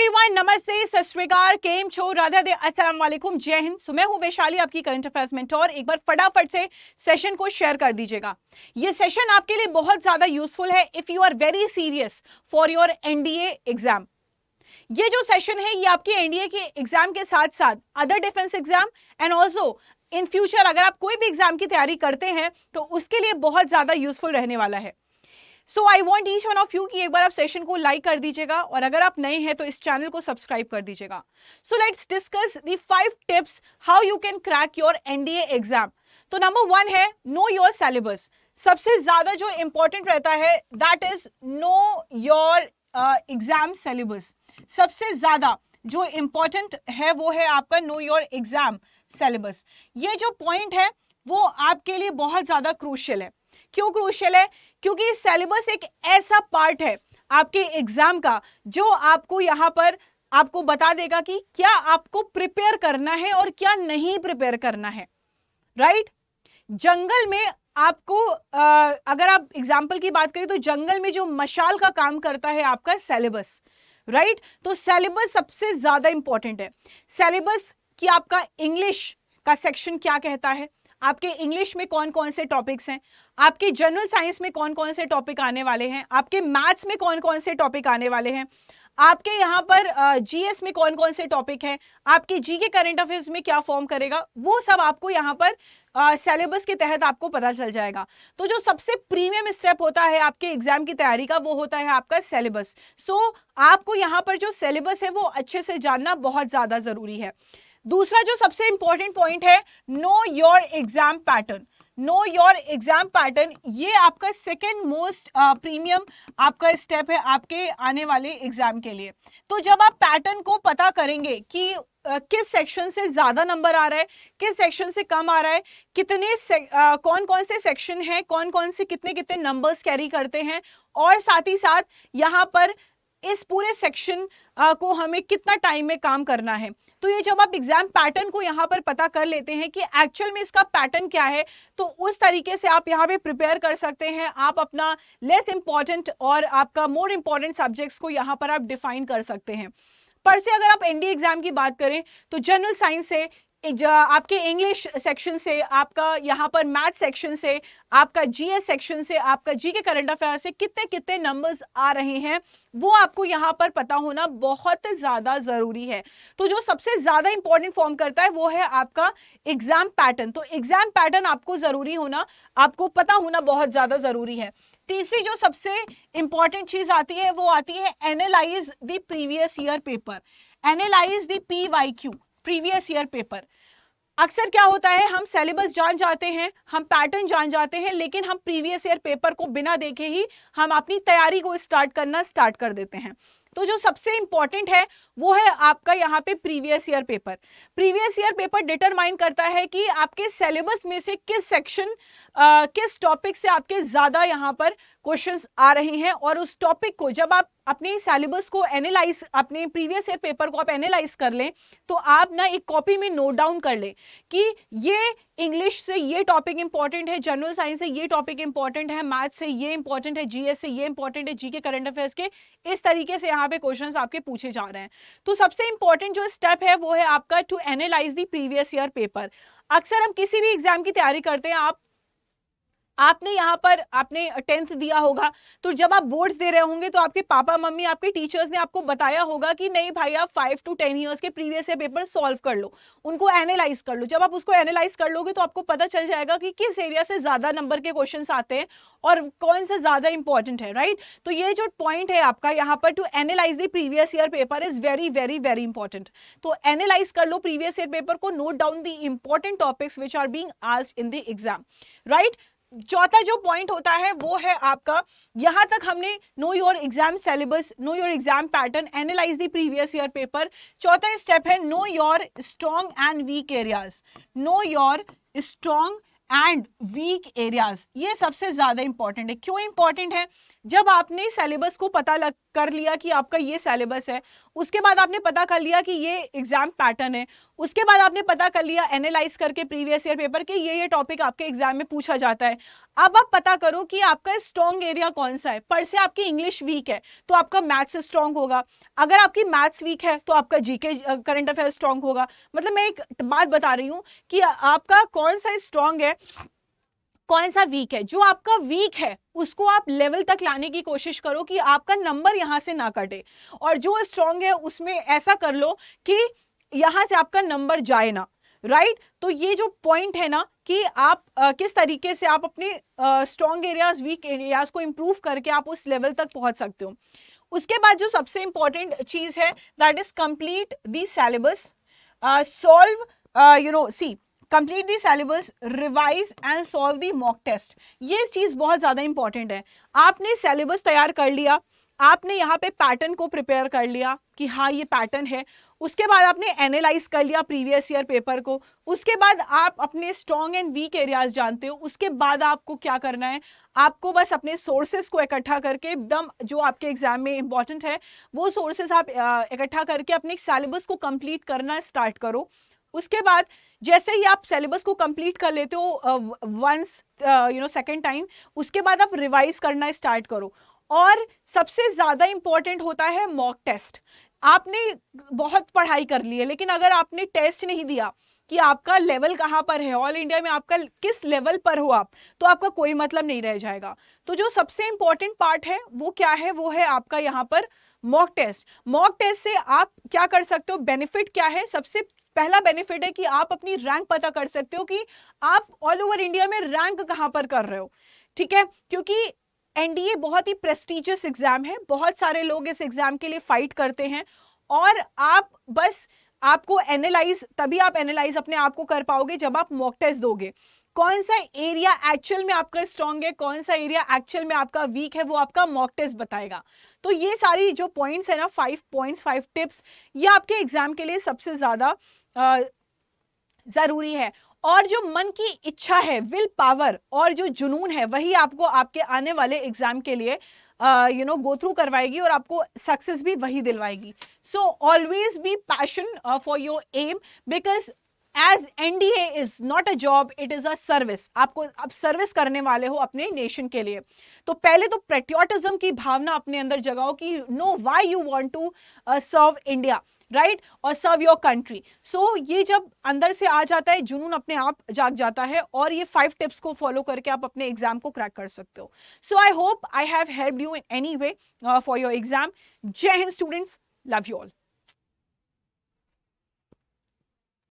Everyone, नमस्ते, सत श्री अकाल, केम छो, राधे राधे, अस्सलाम वालेकुम, जय हिंद। सो मैं हूं वैशाली, आपकी करंट अफेयर्स मेंटोर। एक बार फटाफट से सेशन को शेयर कर दीजिएगा। ये सेशन आपके लिए बहुत ज्यादा यूजफुल है if you are very serious for your NDA exam. ये जो सेशन है ये आपकी एनडीए के एग्जाम के साथ साथ other defence exam and also in future अगर आप कोई भी एग्जाम की तैयारी करते हैं तो उसके लिए बहुत ज्यादा यूजफुल रहने वाला है। So I want each one of you कि एक बार आप सेशन को लाइक कर दीजिएगा और अगर आप नए हैं तो इस चैनल को सब्सक्राइब कर दीजिएगा। So let's discuss the 5 tips how you can crack your NDA exam. तो नंबर 1 है नो योर सिलेबस। सबसे ज्यादा जो इंपॉर्टेंट रहता है that is know your exam syllabus. सबसे ज्यादा जो इंपॉर्टेंट है वो है आपका नो योर एग्जाम सिलेबस। ये जो पॉइंट है वो आपके लिए बहुत ज्यादा क्रूशियल है। क्यों क्रूशियल है? क्योंकि सिलेबस एक ऐसा पार्ट है आपके एग्जाम का जो आपको यहां पर आपको बता देगा कि क्या आपको प्रिपेयर करना है और क्या नहीं प्रिपेयर करना है। राइट? जंगल में आपको अगर आप एग्जाम्पल की बात करें तो जंगल में जो मशाल का काम करता है आपका सिलेबस। राइट? तो सिलेबस सबसे ज्यादा इंपॉर्टेंट है। सिलेबस कि आपका इंग्लिश का सेक्शन क्या कहता है, आपके इंग्लिश में कौन कौन से टॉपिक्स हैं, आपके जनरल साइंस में कौन कौन से टॉपिक आने वाले हैं, आपके मैथ्स में कौन कौन से टॉपिक आने वाले हैं, आपके यहाँ पर जीएस में कौन कौन से टॉपिक हैं, आपके जी के करंट अफेयर्स में क्या फॉर्म करेगा, वो सब आपको यहाँ पर सिलेबस के तहत आपको पता चल जाएगा। तो जो सबसे प्रीमियम स्टेप होता है आपके एग्जाम की तैयारी का वो होता है आपका सिलेबस। सो आपको यहाँ पर जो सिलेबस है वो अच्छे से जानना बहुत ज्यादा जरूरी है। दूसरा जो सबसे इंपॉर्टेंट पॉइंट है know your exam pattern. Know your exam pattern ये आपका सेकेंड मोस्ट प्रीमियम आपका स्टेप है आपके आने वाले एग्जाम के लिए। तो जब आप पैटर्न को पता करेंगे कि किस सेक्शन से ज्यादा नंबर आ रहा है, किस सेक्शन से कम आ रहा है, कितने कौन कौन से सेक्शन है, कौन कौन से कितने कितने नंबर्स कैरी करते हैं, और साथ ही साथ यहाँ पर इस पूरे सेक्शन को हमें कितना टाइम में काम करना है। तो ये जब आप एग्जाम पैटर्न को यहाँ पर पता कर लेते हैं कि एक्चुअल में इसका पैटर्न क्या है, तो उस तरीके से आप यहाँ पे प्रिपेयर कर सकते हैं। आप अपना लेस इंपॉर्टेंट और आपका मोर इंपॉर्टेंट सब्जेक्ट्स को यहाँ पर आप डिफाइन कर सकते हैं। पर से अगर आप एनडीए एग्जाम की बात करें तो जनरल साइंस से, आपके इंग्लिश सेक्शन से, आपका यहाँ पर मैथ सेक्शन से, आपका जीएस सेक्शन से, आपका जी के करंट अफेयर से कितने कितने नंबर्स आ रहे हैं वो आपको यहाँ पर पता होना बहुत ज्यादा जरूरी है। तो जो सबसे ज्यादा इंपॉर्टेंट फॉर्म करता है वो है आपका एग्जाम पैटर्न। तो एग्जाम पैटर्न आपको जरूरी होना, आपको पता होना बहुत ज्यादा जरूरी है। तीसरी जो सबसे इंपॉर्टेंट चीज आती है वो आती है analyse the previous year paper. Analyse the PYQ, previous year paper. अक्सर क्या होता है हम सिलेबस जान जाते हैं, हम पैटर्न जान जाते हैं, लेकिन हम प्रीवियस ईयर पेपर को बिना देखे ही हम अपनी तैयारी को स्टार्ट कर देते हैं। तो जो सबसे इंपॉर्टेंट है वो है आपका यहाँ पे previous year paper. Previous year paper determine करता है कि आपके सिलेबस में से किस सेक्शन किस टॉपिक से आपके ज्यादा यहाँ पर क्वेश्चंस आ रहे हैं, और उस टॉपिक को जब आप अपने सिलेबस को एनालाइज, अपने प्रीवियस ईयर पेपर को आप एनालाइज कर लें तो आप ना एक कॉपी में नोट डाउन कर लें कि ये इंग्लिश से ये टॉपिक इंपॉर्टेंट है, जनरल साइंस से ये टॉपिक इंपॉर्टेंट है, मैथ से ये इंपॉर्टेंट है, जीएस से ये इंपॉर्टेंट है, जी के करंट अफेयर्स के इस तरीके से यहाँ पे क्वेश्चंस आपके पूछे जा रहे हैं। तो सबसे इंपॉर्टेंट जो स्टेप है वो है आपका to analyse the previous year paper. अक्सर हम किसी भी एग्जाम की तैयारी करते हैं, आपने यहाँ पर आपने 10th दिया होगा, तो जब आप बोर्ड्स दे रहे होंगे तो आपके पापा मम्मी, आपके टीचर्स ने आपको बताया होगा कि नहीं भाई आप 5 to 10 ईयर्स के प्रीवियस ईयर पेपर सॉल्व कर लो, उनको एनालाइज कर लो। जब आप उसको एनालाइज कर लोगे तो आपको पता चल जाएगा कि किस एरिया से ज्यादा नंबर के क्वेश्चंस आते हैं और कौन सा ज्यादा इंपॉर्टेंट है। राइट? तो ये जो पॉइंट है आपका यहाँ पर to analyse the previous year paper is very very very important. तो एनालाइज कर लो प्रीवियस ईयर पेपर को, note down the important topics which are being asked in the exam. Right? चौथा जो पॉइंट होता है वो है आपका, यहां तक हमने know your exam syllabus, know your exam pattern, analyse the previous year paper. चौथा स्टेप है know your strong and weak areas. Know your strong and weak areas, ये सबसे ज्यादा इंपॉर्टेंट है। क्यों इंपॉर्टेंट है? जब आपने सिलेबस को पता कर लिया कि आपका ये सिलेबस है, उसके बाद आपने पता कर लिया कि ये एग्जाम पैटर्न है, उसके बाद आपने पता कर लिया एनालाइज करके प्रीवियस ईयर पेपर के ये टॉपिक आपके एग्जाम में पूछा जाता है। अब आप पता करो कि आपका स्ट्रॉन्ग एरिया कौन सा है। पर से आपकी इंग्लिश वीक है तो आपका मैथ्स स्ट्रॉन्ग होगा, अगर आपकी मैथ्स वीक है तो आपका जीके करंट अफेयर स्ट्रॉन्ग होगा। मतलब मैं एक बात बता रही हूं कि आपका कौन सा स्ट्रॉन्ग है, कौन सा वीक है। जो आपका वीक है उसको आप लेवल तक लाने की कोशिश करो कि आपका नंबर यहां से ना कटे, और जो स्ट्रॉन्ग है उसमें ऐसा कर लो कि यहां से आपका नंबर जाए ना, राइट। तो ये जो पॉइंट है ना कि आप किस तरीके से आप अपने स्ट्रॉन्ग एरियाज वीक एरियाज को इंप्रूव करके आप उस लेवल तक पहुंच सकते हो। उसके बाद जो सबसे इंपॉर्टेंट चीज है that is complete the syllabus, solve see complete the syllabus, revise and solve the mock test. ये चीज बहुत ज्यादा इंपॉर्टेंट है। आपने सिलेबस तैयार कर लिया, आपने यहाँ पे पैटर्न को प्रिपेयर कर लिया कि हाँ ये पैटर्न है, उसके बाद आपने एनालाइज कर लिया प्रीवियस ईयर पेपर को, उसके बाद आप अपने स्ट्रॉन्ग एंड वीक एरियाज जानते हो, उसके बाद आपको क्या करना है, आपको बस अपने सोर्सेस को इकट्ठा करके एकदम जो आपके एग्जाम में इंपॉर्टेंट है वो सोर्सेस आप इकट्ठा करके अपने सिलेबस को कंप्लीट करना स्टार्ट करो। उसके बाद जैसे ही आप सिलेबस को कंप्लीट कर लेते हो वंस सेकेंड टाइम, उसके बाद आप रिवाइज करना स्टार्ट करो। और सबसे ज्यादा इंपॉर्टेंट होता है मॉक टेस्ट। आपने बहुत पढ़ाई कर ली है लेकिन अगर आपने टेस्ट नहीं दिया कि आपका लेवल कहां पर है, ऑल इंडिया में आपका किस लेवल पर हो आप, तो आपका कोई मतलब नहीं रह जाएगा। तो जो सबसे इंपॉर्टेंट पार्ट है वो क्या है, वो है आपका यहाँ पर मॉक टेस्ट। मॉक टेस्ट से आप क्या कर सकते हो, बेनिफिट क्या है? सबसे पहला बेनिफिट है कि आप अपनी रैंक पता कर सकते हो कि आप ऑल ओवर इंडिया में रैंक कहां पर कर रहे हो, ठीक है। क्योंकि एनडीए बहुत ही प्रेस्टिजियस एग्जाम है, बहुत सारे लोग इस एग्जाम के लिए फाइट करते हैं, और आप बस आपको एनालाइज, तभी आप एनालाइज अपने आप को कर पाओगे जब आप मॉक टेस्ट दोगे। कौन सा एरिया एक्चुअल में आपका स्ट्रॉन्ग है, कौन सा एरिया एक्चुअल में आपका वीक है, वो आपका मॉक टेस्ट बताएगा। तो ये सारी जो पॉइंट्स है ना, 5 पॉइंट्स, 5 टिप्स, ये आपके एग्जाम के लिए सबसे ज्यादा जरूरी है। और जो मन की इच्छा है, विल पावर और जो जुनून है, वही आपको आपके आने वाले एग्जाम के लिए गो थ्रू करवाएगी और आपको सक्सेस भी वही दिलवाएगी। So always be passion for your aim, because as NDA is not a job, it is a service. आपको आप सर्विस करने वाले हो अपने नेशन के लिए। तो पहले तो पेट्रियोटिज्म की भावना अपने अंदर जगाओ कि no why you want to serve India, right, और सर्व योर कंट्री। सो ये जब अंदर से आ जाता है, जुनून अपने आप जाग जाता है, और ये 5 टिप्स को फॉलो करके आप अपने एग्जाम को क्रैक कर सकते हो। So I hope I have helped you in any way for your exam. जय हिंद स्टूडेंट्स, लव यू ऑल।